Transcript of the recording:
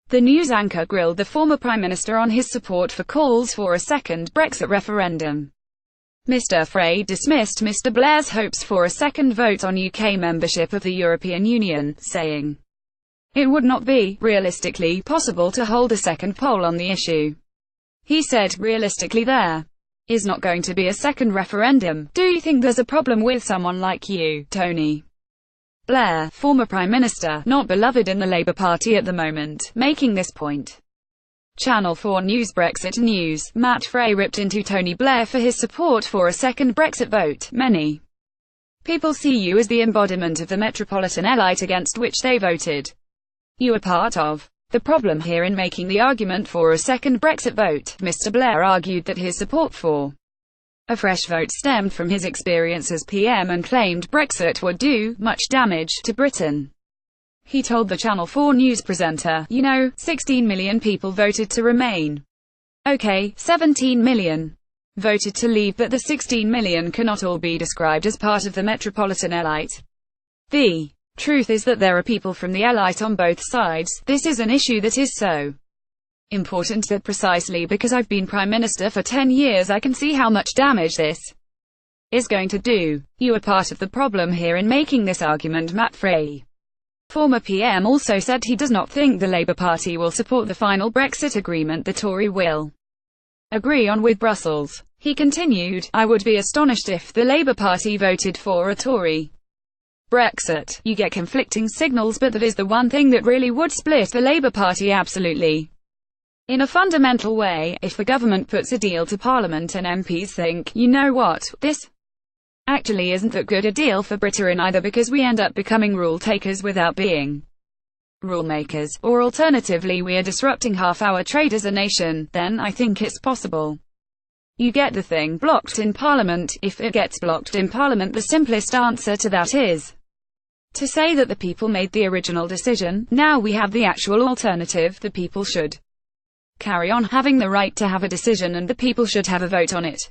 The news anchor grilled the former Prime Minister on his support for calls for a second Brexit referendum. Mr. Frei dismissed Mr. Blair's hopes for a second vote on UK membership of the European Union, saying it would not be, realistically, possible to hold a second poll on the issue. He said, realistically there is not going to be a second referendum. Do you think there's a problem with someone like you, Tony Blair, former Prime Minister, not beloved in the Labour Party at the moment, making this point? Channel 4 News Brexit News. Matt Frei ripped into Tony Blair for his support for a second Brexit vote. Many people see you as the embodiment of the metropolitan elite against which they voted. You are part of the problem here in making the argument for a second Brexit vote. Mr. Blair argued that his support for a fresh vote stemmed from his experience as PM and claimed Brexit would do much damage to Britain. He told the Channel 4 News presenter, you know, 16 million people voted to remain. Okay, 17 million voted to leave, but the 16 million cannot all be described as part of the metropolitan elite. The truth is that there are people from the elite on both sides. This is an issue that is so important that precisely because I've been Prime Minister for 10 years I can see how much damage this is going to do. You are part of the problem here in making this argument. Matt Frei, former PM, also said he does not think the Labour Party will support the final Brexit agreement the Tory will agree on with Brussels. He continued, I would be astonished if the Labour Party voted for a Tory Brexit. You get conflicting signals, but that is the one thing that really would split the Labour Party absolutely. In a fundamental way, if the government puts a deal to Parliament and MPs think, you know what, this actually isn't that good a deal for Britain either, because we end up becoming rule takers without being rule makers, or alternatively we are disrupting half our trade as a nation, then I think it's possible you get the thing blocked in Parliament. If it gets blocked in Parliament, the simplest answer to that is to say that the people made the original decision. Now we have the actual alternative. The people should carry on having the right to have a decision and the people should have a vote on it.